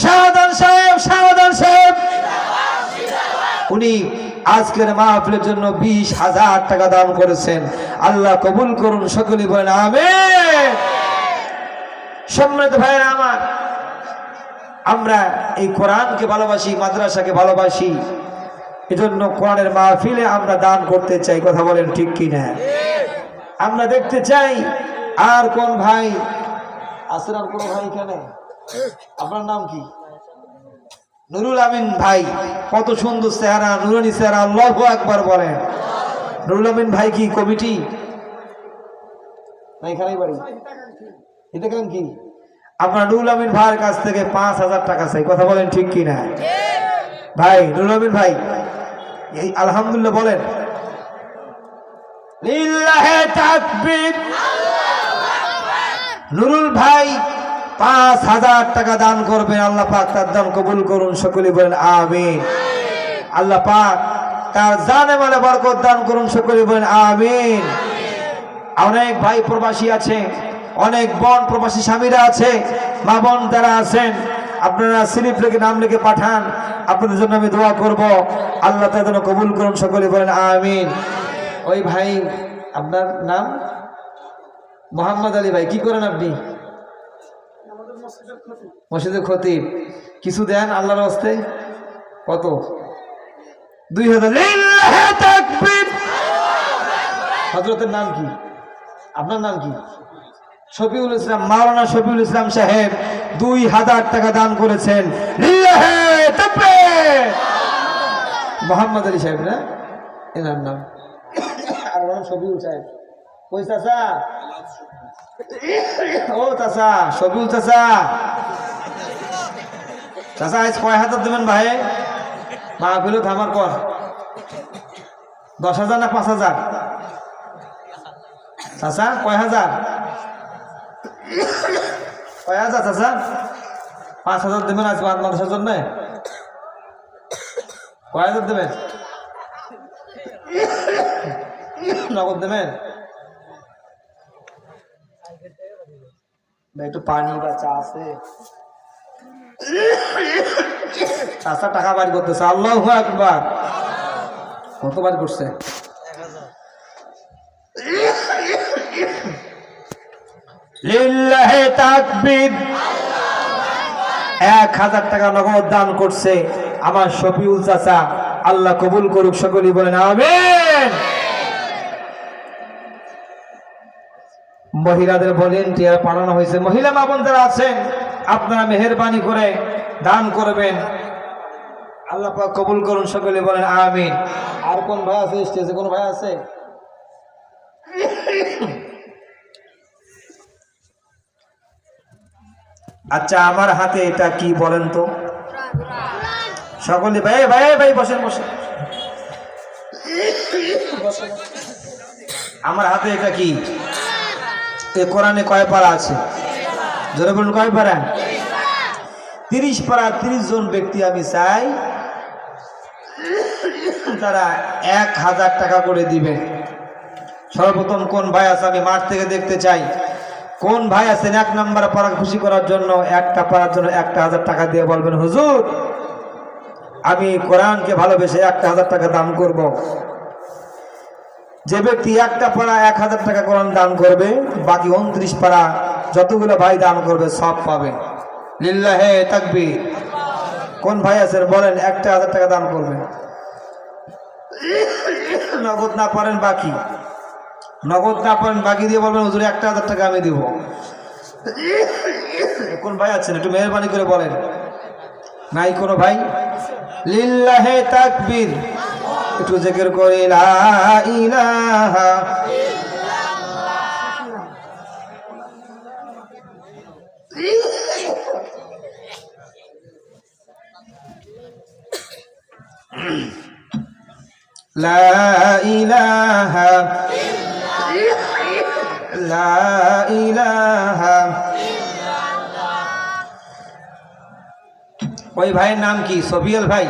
শাহজাহান সাহেব, শাহজাহান সাহেব উনি আজকের মাহফিলের জন্য 20,000 টাকা দান করেছেন। আল্লাহ কবুল করুন, সকলেই বলেন আমিন। সম্মানিত ভাইরা আমার, আমরা এই কোরআনকে ভালোবাসি, মাদ্রাসাকে ভালোবাসি, এজন্য কোরআনের মাহফিলে আমরা দান করতে চাই। কথা বলেন ঠিক কিনা? আমরা দেখতে চাই আর কোন ভাই আছেন? আর কোন ভাই এখানে? আপনার নাম কি? নুরুল আমিন ভাই, কত সুন্দর চেহারা, নুরানি চেহারা, আল্লাহু আকবার বলেন। নুরুল আমিন ভাই কি কমিটি না এখানেই বাড়ি? এটা কেন কি? আপনার নুরুল আমিন ভাইয়ের কাছ থেকে 5,000 টাকা চাই। কথা বলেন ঠিক কিনা? ভাই নুরুল আমিন ভাই এই আলহামদুলিল্লাহ বলেন। লিল্লাহি তাকবীর। নুরুল ভাই 5,000 টাকা দান করবেন। আল্লাহ পাক তার দান কবুল করুন, সকলেই বলেন আমিন। আল্লাহ পাক তার জানে মালে বরকত দান করুন, সকলেই বলেন আমিন। অনেক ভাই প্রবাসী আছে, অনেক বোন প্রবাসী স্বামীরা আছে, মা বোন যারা আছেন, আপনারা স্লিপ লিখে নাম লিখে পাঠান, আপনাদের জন্য আমি দোয়া করব। আল্লাহ তার জন্য কবুল করুন, সকলেই বলেন আমিন। ওই ভাই আপনার নাম? মোহাম্মদ আলী ভাই, কি করেন আপনি? মসজিদের খতিব। কিছু দেন আল্লাহর হস্তে। কত? 2,000। লিল্লাহি তাকবীর। হযরতের নাম কি? আপনার নাম কি? শফিউল ইসলাম, মাওলানা শফিউল ইসলাম সাহেব 2,000 টাকা দান করেছেন। লিল্লাহি তাকবীর। মোহাম্মদ আলী সাহেব না এনার নাম? আর নাম শফিউল সাহেব। কই চাচা? ও চাচা, শফিউল চাচা। চাচা আজ কয় হাজার দেবেন ভাই? মাহফিল থামার পর 10,000 না 5,000? চাচা কয় হাজার? কয় হাজার চাচা? 5,000 দেবেন আজ মাদ্রাসার জন্য? কয় হাজার দেবেন? নগদ দেবেন? একটু পানি বা চা আছে? চাচা টাকা বাড়ি করতেছে। আল্লাহু আকবার। কতবার করছে? লিল্লাহি তাকবীর। 1000 টাকা নগদ দান করছে আমার শফিউল চাচা। আল্লাহ কবুল করুক, সকলেই বলেন আমিন। মহিলাদের ভলেন্টিয়ার পাঠানো হয়েছে। মহিলা মা বোনরা আছেন, আপনারা মেহেরবানি করে দান করবেন। আল্লাহ পাক কবুল করুন, সকলে বলেন আমিন। আর কোন ভাই আছে স্টেজে? কোন ভাই আছে? আচ্ছা, আমার হাতে এটা কি বলেন তো সকলে? ভাই ভাই ভাই বসেন বসেন। আমার হাতে এটা কি? এ কোরআনে কয় পারা আছে? জোরে বলুন, কয় পারা? 30 পারা। 30 জন ব্যক্তি আমি চাই তারা 1000 টাকা করে দিবেন। সর্বপ্রথম কোন ভাই আছে আমি মাঠ থেকে দেখতে চাই। কোন ভাই আছেন 1 নাম্বার পারা খুশি করার জন্য, একটা পারার জন্য 1000 টাকা দিয়ে বলবেন হুজুর আমি কোরআনকে ভালোবেসে 1000 টাকা দান করব। যে ব্যক্তি একটা পারা 1000 টাকা কোরআন দান করবে, বাকি 29 পারা যতগুলো ভাই দান করবে সব পাবে। লিল্লাহি তাকবীর। কোন ভাই আছেন বলেন 1000 টাকা দান করবেন? নগদ না পারেন বাকি, নগদ না পারেন বাকি দিয়ে বলবেন হুজুর 1000 টাকা আমি দিব। কোন ভাই আছেন একটু মেহেরবানি করে বলেন? নাই কোনো ভাই? লিল্লাহি তাকবীর। একটু জিকির করে লা ইলাহা লা ইলাহা লা ইলাহা। ওই ভাইয়ের নাম কি? সফিউল ভাই,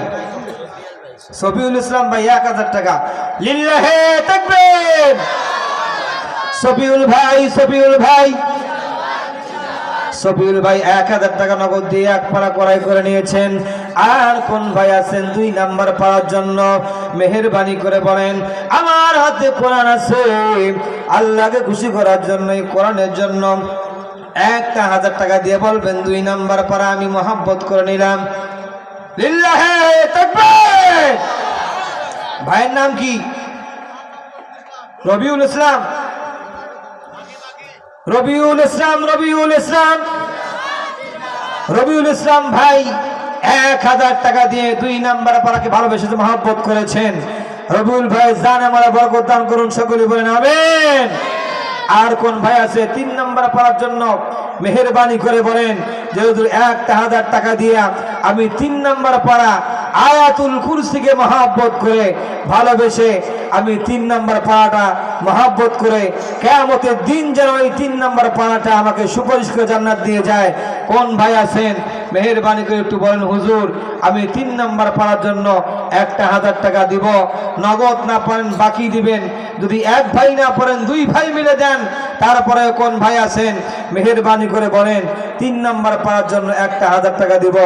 সফিউল ইসলাম ভাই 1000 টাকা। লিল্লাহি তাকবীর। সফিউল ভাই, সফিউল ভাই, সফিউল ভাই 1000 টাকা নগদ দিয়ে 1 পারা ক্রয় করে নিয়েছেন। আর কোন ভাই আছেন 2 নাম্বার পাওয়ার জন্য? মেহেরবানি করে বলেন আমার হাতে কোরআন আছে, আল্লাহকে খুশি করার জন্য, এই কোরআনের জন্য 1000 টাকা দিয়ে বলবেন 2 নাম্বার পারা আমি মহব্বত করে নিলাম। লিল্লাহি তাকবীর। ভাইয়ের নাম কি? রবিউল ইসলাম। রবিউল ইসলাম, রবিউল ইসলাম, রবিউল ইসলাম ভাই 1000 টাকা দিয়ে 2 নাম্বার পারাকে ভালোবেসে মহব্বত করেছেন। রবিউল ভাই জান আমার বরকত দান করুন, সকলে বলেন আমিন। আর কোন ভাই আছে 3 নাম্বার পারার জন্য? মেহেরবানি করে বলেন যে হুজুর 1000 টাকা দিয়ে আমি 3 নাম্বার পারা আয়াতুল কুরসিকে মহব্বত করে ভালোবেসে আমি 3 নাম্বার পারাটা মহব্বত করে কিয়ামতের দিন যেন এই 3 নাম্বার পারাটা আমাকে সুপারিশ করে জান্নাত দিয়ে যায়। কোন ভাই আছেন মেহেরবানি করে একটু বলেন হুজুর আমি 3 নাম্বার পারার জন্য 1000 টাকা দিব। নগদ না পারেন বাকি দিবেন। যদি 1 ভাই না পারেন 2 ভাই মিলে দেন। তারপরে কোন ভাই আছেন মেহেরবানি করে বলেন 3 নাম্বার পাওয়ার জন্য 1000 টাকা দিব?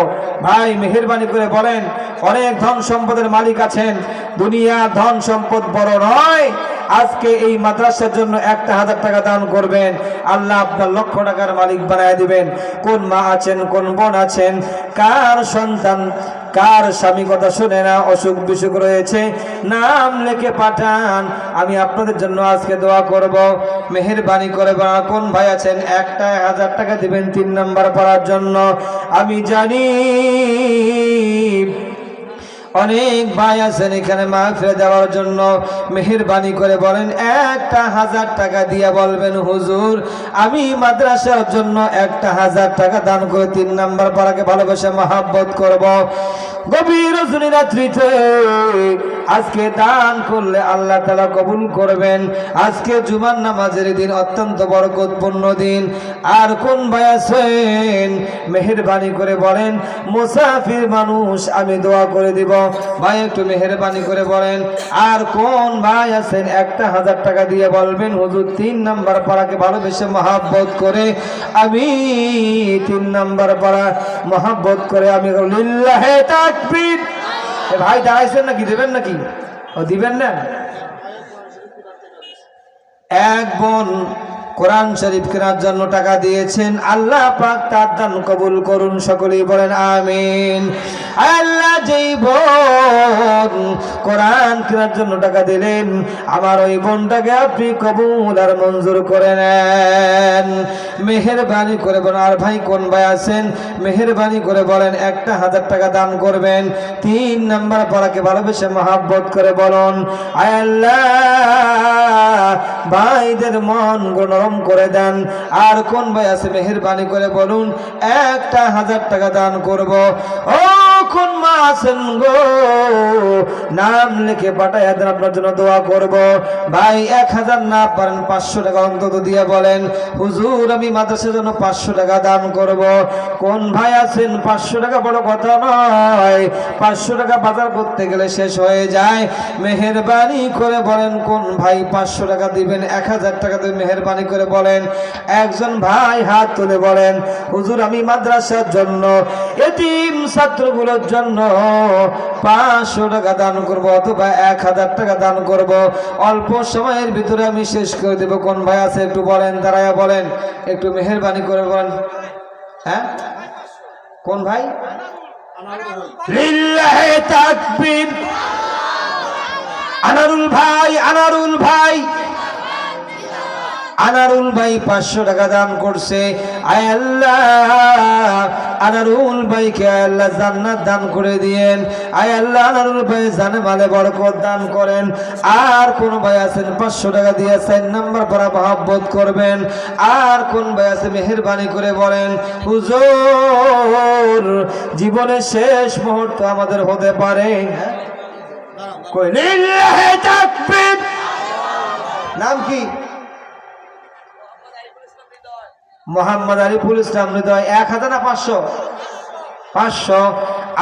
ভাই মেহেরবানি করে বলেন অনেক ধন সম্পদের মালিক আছেন, দুনিয়া ধন সম্পদ বড় নয়, আজকে এই মাদ্রাসার জন্য 1000 টাকা দান করবেন, আল্লাহ আপনার লক্ষ টাকার মালিক বানায় দিবেন। কোন মা আছেন, কোন বোন আছেন, কার সন্তান কার স্বামী কথা শুনে না, অসুখ বিসুখ রয়েছে, নাম লিখে পাঠান, আমি আপনাদের জন্য আজকে দোয়া করব। মেহেরবানি করে কোন ভাই আছেন 1000 টাকা দিবেন 3 নাম্বার পড়ার জন্য? আমি জানি অনেক ভাই আছেন এখানে মাহফিলে দেওয়ার জন্য। মেহেরবানি করে বলেন 1000 টাকা দিয়ে বলবেন হুজুর আমি মাদ্রাসার জন্য 1000 টাকা দান করে 3 নাম্বার পড়াকে ভালোবেসে মহব্বত করব। গভীর রজনী রাত্রিতে আজকে দান করলে আল্লাহ তাআলা কবুল করবেন। আজকে জুমার নামাজের দিন, অত্যন্ত বরকতপূর্ণ দিন। আর কোন ভাই আছেন মেহেরবানি করে বলেন মুসাফির মানুষ আমি দোয়া করে দিব? ভাই একটু মেহেরবানি করে বলেন। আর কোন ভাই আছেন 1000 টাকা দিয়ে বলবেন হুজুর 3 নাম্বার পাড়াকে ভালোবেসে মহব্বত করে আমি 3 নাম্বার পাড়া মহব্বত করে আমি লিল্লাহি তাকবীর। ভাই দাঁড়াইছেন নাকি? দেবেন নাকি? ও দিবেন না? এক বোন কোরআন শরীফ কেনার জন্য টাকা দিয়েছেন, আল্লাহ পাক তার দান কবুল করুন, সকলেই বলেন আমিন। আল্লাহ যেই বোন কোরআন কেনার জন্য টাকা দিলেন, আমার ওই বোনটাকে আপনি কবুল আর মঞ্জুর করে নেন, মেহেরবানি করে বলেন। আর ভাই কোন ভাই আছেন মেহেরবানি করে বলেন একটা 1000 টাকা দান করবেন। 3 নাম্বার পড়াকে ভালোবেসে মহাব্বত করে বলুন, আয় আল্লাহ ভাইদের মন নরম করে দেন। আর কোন ভাই আছে মেহেরবানি করে বলুন একটা 1000 টাকা দান করব। ও কোন মা আছেন গো, নাম লিখে পাঠাইয়া দেন, আপনার জন্য দোয়া করব। ভাই 1000 না পারেন 500 টাকা অন্তত দিয়ে বলেন হুজুর আমি মাদ্রাসার জন্য 500 টাকা দান করব। কোন ভাই আছেন 500 টাকা বড় কথা নয়, 500 টাকা বাজার করতে গেলে শেষ হয়ে যায়। মেহেরবানি করে বলেন কোন ভাই 500 টাকা দিবেন, 1000 টাকা দিবেন, মেহেরবানি করে বলেন। একজন ভাই হাত তুলে বলেন হুজুর আমি মাদ্রাসার জন্য এতিম ছাত্রগুলোর জন্য 500 টাকা দান করব অথবা 1000 টাকা দান করব, অল্প সময়ের ভিতরে আমি শেষ করে দেব। কোন ভাই আছে একটু বলেন, দাঁড়ায়া বলেন, একটু মেহেরবানি করে বলেন। হ্যাঁ কোন ভাই? লিল্লাহি তাকবীর। আনারুল ভাই, আনারুল ভাই, আনারুল ভাই 500 টাকা দান করছে। আয় আল্লাহ আনারুল ভাইকে আল্লাহ জান্নাত দান করে দিয়েন। আয় আল্লাহ আনারুল ভাই জানে মালে বরকত দান করেন। আর কোন ভাই আছেন 500 টাকা দিয়ে 4 নাম্বার পড়া মহব্বত করবেন। আর কোন ভাই আছে মেহেরবানি করে বলেন হুজুর জীবনের শেষ মুহূর্ত আমাদের হতে পারে। কই লিল্লাহি তাকবীর। নাম কি? মোহাম্মদ আরিফুল ইসলাম হৃদয়। 1000 না 500? 500।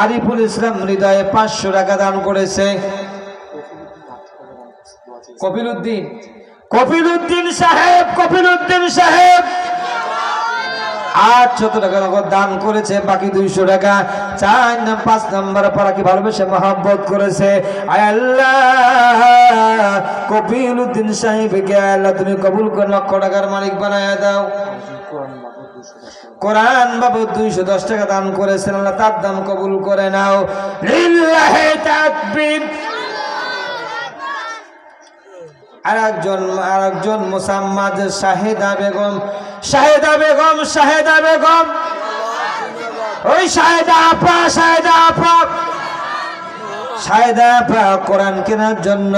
আরিফুল ইসলাম হৃদয়ে 500 টাকা দান করেছে। কপিলউদ্দিন, কপিলউদ্দিন সাহেব, কপিলউদ্দিন সাহেব 800 টাকা নগদ দান করেছে, বাকি 200 টাকা 5 নাম্বার পারা কি ভালোবেসে মহব্বত করেছে। আয় আল্লাহ কপিলউদ্দিন সাহেবকে আল্লাহ তুমি কবুল করে লক্ষ টাকার মালিক বানায়া দাও। কোরআন বাবু 210 টাকা দান করেছেন, আল্লাহ তার দান কবুল করে নাও। লিল্লাহি তাকবীর। আরেকজন মুসাম্মাদ শাহেদা বেগম, শাহেদা বেগম, শাহেদা বেগম, ওই শাহেদা আপা, শাহেদা আপা, শাহেদা আপা কোরআন কেনার জন্য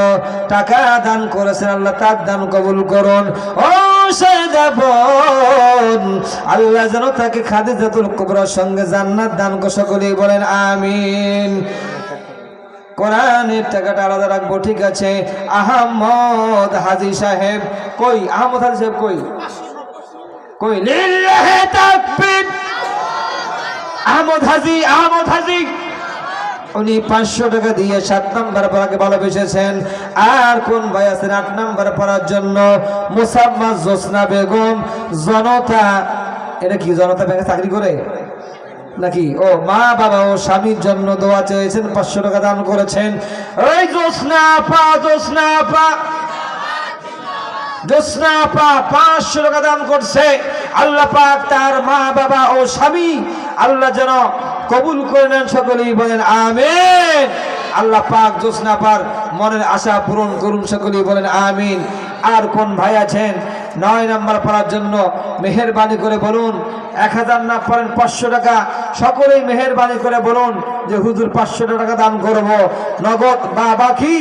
টাকা দান করেছেন, আল্লাহ তার দান কবুল করুন। ও শাহেদা বোন আল্লাহ যেন তাকে খাদিজাতুল কুবরার সঙ্গে জান্নাত দান করে, সকলেই বলেন আমিন। কোরআনের টাকাটা আলাদা রাখবো, ঠিক আছে। আহমদ হাজী সাহেব কই? আহমদ হাজী সাহেব কই? কই? লিল্লাহি তাকবীর। আহমদ হাজী, আহমদ হাজী উনি 500 টাকা দিয়ে 7 নাম্বার পড়াকে ভালোবেসেছেন। আর কোন ভাই আছেন 8 নাম্বার পড়ার জন্য? মুসাম্মাদ জোসনা বেগম, জনতা। এটা কি জনতা ব্যাংকে চাকরি করে নাকি? ও মা বাবা ও স্বামীর জন্য দোয়া চেয়েছেন, 500 টাকা দান করেছেন। ওই জোসনা আপা, জোসনা আপা, জোসনা আপা 500 টাকা দান করছে। আল্লাহ পাক তার মা বাবা ও স্বামী আল্লাহ যেন কবুল করে নেন, সকলেই বলেন আমিন। আল্লাহ পাক জোসনা আপার মনের আশা পূরণ করুন, সকলেই বলেন আমিন। আর কোন ভাই আছেন 9 নাম্বার পড়ার জন্য? মেহেরবানি করে বলুন 1000 না পারেন 500 টাকা, সকলেই মেহেরবানি করে বলুন যে হুজুর 500 টাকা দান করব, নগদ বা বাকি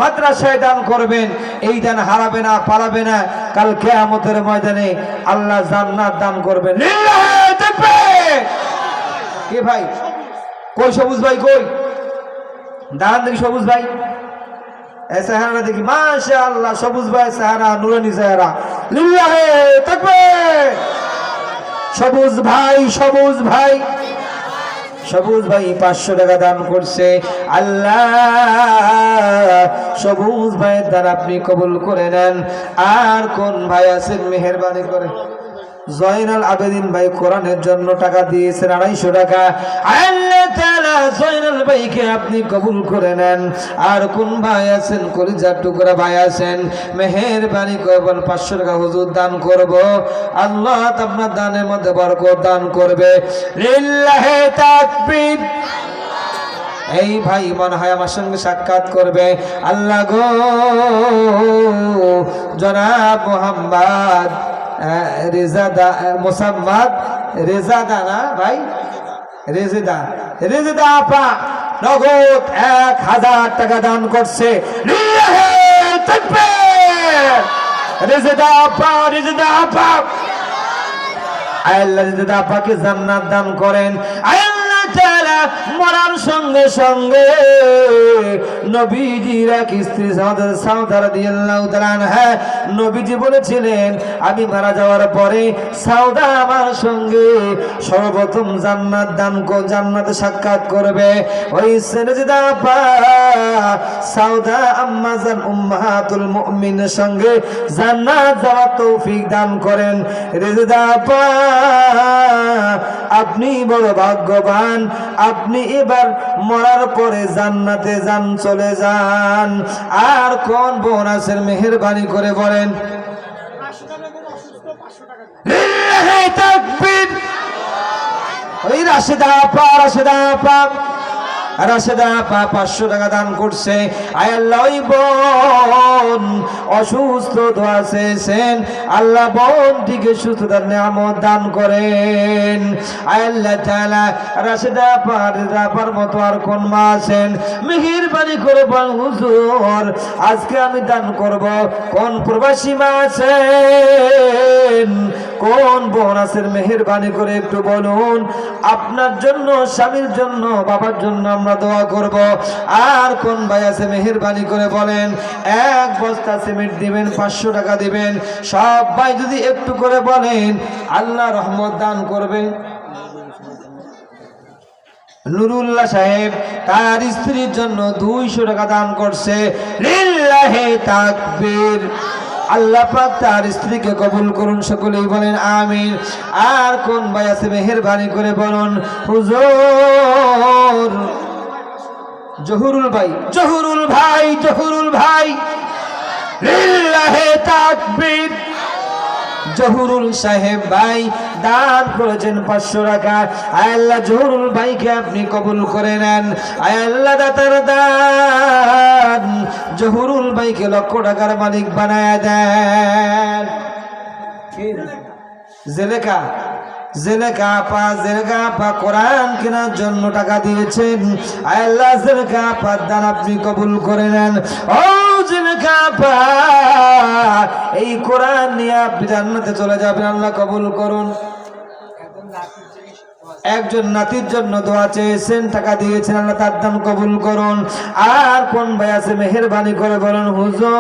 মাদ্রাসায় দান করবেন। এই দান হারাবে না, পালাবে না, কাল কিয়ামতের ময়দানে আল্লাহ জান্নাত দান করবেন। লিল্লাহি তাকবীর। কে ভাই? কই সবুজ ভাই কই? দাঁড়ান দেখি সবুজ ভাই, চেহারা দেখি, মাশাআল্লাহ সবুজ ভাই চেহারা নুরানি চেহারা। লিল্লাহি তাকবীর। সবুজ ভাই, সবুজ ভাই, সবুজ ভাই 500 টাকা দান করছে। আল্লাহ সবুজ ভাইয়ের দান আপনি কবুল করে নেন। আর কোন ভাই আছেন মেহেরবানি করে? জয়নাল আবেদিন ভাই কোরআনের জন্য টাকা দিয়েছেন 250 টাকা। আল্লাহ তাআলা জয়নাল ভাইকে আপনি কবুল করে নেন। আর কোন ভাই আছেন কলিজার টুকরা ভাই আছেন, মেহেরবানি করে 500 টাকা হুজুর দান করব, আল্লাহ আপনার দানের মধ্যে বরকত দান করবে। লিল্লাহি তাকবীর। এই ভাই মনে হয় আমার সঙ্গে সাক্ষাৎ করবে। আল্লাহ গো, জনাব মোহাম্মদ রেজাদা, মোসাম্মদ রেজাদা না ভাই, রেজেদা আপা নগদ 1000 টাকা দান করছে। রেজেদা আপা আল্লাহ রেজেদা আপাকে জান্নাত দান করেন। মরার সঙ্গে সঙ্গে নবীজির এক স্ত্রী সাউদা রাদিয়াল্লাহু তাআলা আনহা, নবীজি বলেছিলেন আমি মারা যাওয়ার পরে সাউদা আমার সঙ্গে সর্বপ্রথম জান্নাতে সাক্ষাৎ করবে। ওই রেজেদা আপা সাউদা আম্মাজান উম্মাহাতুল মুমিনের সঙ্গে জান্নাত যাওয়ার তৌফিক দান করেন। রেজেদা আপা আপনি বড় ভাগ্যবান, আপনি এবার মরার পরে জান্নাতে চলে যান। আর কোন বোন আছেন মেহেরবানি করে বলেন লিল্লাহি তাকবীর। ওই রাশেদা আপা 500 টাকা দান করছে। আয় আল্লাহ, ওই বোন অসুস্থ দোয়া চেয়েছেন, আল্লাহ বোনটিকে সুস্থতার নিয়ামত দান করেন। আয় আল্লাহ তাআলা রাশেদা আপার মতো আর কোন মা আছেন মেহেরবানি করে বলেন হুজুর আজকে আমি দান করব। কোন প্রবাসী মা আছেন, কোন বোন আছেন মেহেরবানি করে একটু বলুন। আপনার জন্য, স্বামীর জন্য, বাবার জন্য আমরা দোয়া করব। আর কোন ভাই আছে মেহেরবানি করে বলেন 1 বস্তা সিমেন্ট দিবেন, 500 টাকা দিবেন। সব ভাই যদি একটু করে বলেন আল্লাহ রহমত দান করবে। নুরুল্লাহ সাহেব তার স্ত্রীর জন্য 200 টাকা দান করছে। লিল্লাহি তাকবীর। আল্লাহ পাক তার স্ত্রীকে কবুল করুন, সকলেই বলেন আমিন। আর কোন ভাই আছে মেহেরবানি করে বলুন হুজুর জহুরুল ভাই লিল্লাহি তাকবীর। জহুরুল সাহেব ভাই দান করেছেন 500 টাকা। আয় আল্লাহ জহুরুল ভাইকে আপনি কবুল করে নেন। আয় আল্লাহ দাতার দান জহুরুল ভাইকে লক্ষ টাকার মালিক বানায় দেন। জেলেকা আপা কোরআন কেনার জন্য টাকা দিয়েছেন। আয় আল্লাহ জেলেকা আপার দান আপনি কবুল করে নেন। ও জেলেকা আপা, এই কোরআন নিয়ে আপনি জান্নাতে চলে যাবেন, আল্লাহ কবুল করুন। একজন নাতির জন্য দোয়া চেয়েছেন, টাকা দিয়েছেন, আল্লাহ তার দান কবুল করুন। আর কোন ভাই আছে মেহেরবানি করে বলেন হুজুর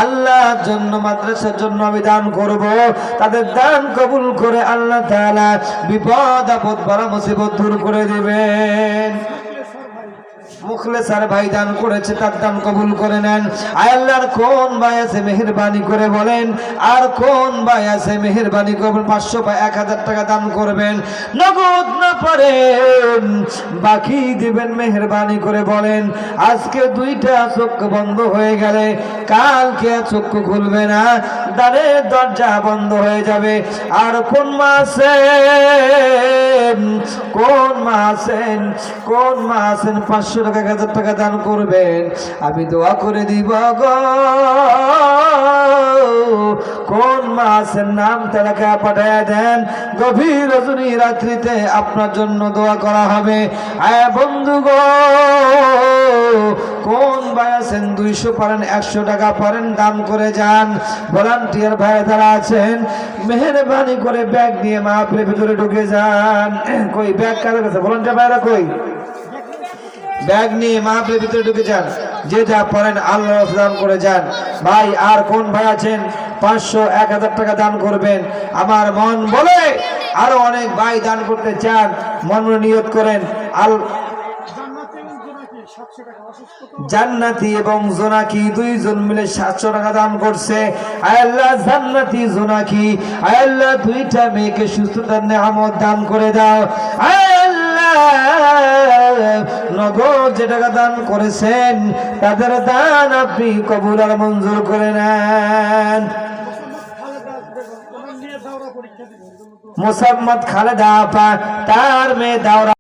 আল্লাহর জন্য, মাদ্রাসার জন্য আমি দান করব, তাদের দান কবুল করে আল্লাহ তাআলা বিপদ আপদ বালা মুসিবত দূর করে দিবেন। মুখলেসার ভাই দান করেছে, তার দান কবুল করে নেন। আয় আল্লাহর কোন ভাই আছে মেহেরবানি করে বলেন, আর কোন ভাই আছে মেহেরবানি করবেন 500 বা 1000 টাকা দান করবেন, নগদ না পারেন বাকি দিবেন, মেহেরবানি করে বলেন। আজকে 2টা চক্ষু বন্ধ হয়ে গেলে কালকে চক্ষু খুলবে না, দ্বারের দরজা বন্ধ হয়ে যাবে। আর কোন মা আছেন 500 টাকা 1000 টাকা দান করবেন, আমি দোয়া করে দিব গো। কোন মা আছেন নাম তালাকা পাঠায় দেন, গভীর রজনী রাত্রিতে আপনার জন্য দোয়া করা হবে। আয় বন্ধু গো, কোন ভাই আছেন 200 পারেন, 100 টাকা পারেন দান করে যান। ভলান্টিয়ার ভাই যারা আছেন মেহেরবানি করে ব্যাগ নিয়ে মাহফিলের ভিতরে ঢুকে যান। কই ব্যাগ কাদের কাছে? ভলান্টিয়ার ভাইরা কই? ব্যাগ নিয়ে মাহফিলের ভিতরে ঢুকে যান, যে যা পারেন আল্লাহ দান করে যান। ভাই আর কোন ভাই আছেন 500 1000 টাকা দান করবেন? আমার মন বলে আরো অনেক ভাই দান করতে চান, মন নিয়ত করেন। জান্নাতি এবং জোনাকি দুইজন মিলে 700 টাকা দান করছে। আয় আল্লাহ, জান্নাতি জোনাকি আয় আল্লাহ দুইটা মেয়েকে সুস্থতার নেয়ামত দান করে দাও। আয় আল্লাহ, নগদ যে টাকা দান করেছেন তাদের দান আপনি কবুল আর মঞ্জুর করে নেন। মোসাম্মদ খালেদা আপা, তার মেয়ে দাওরা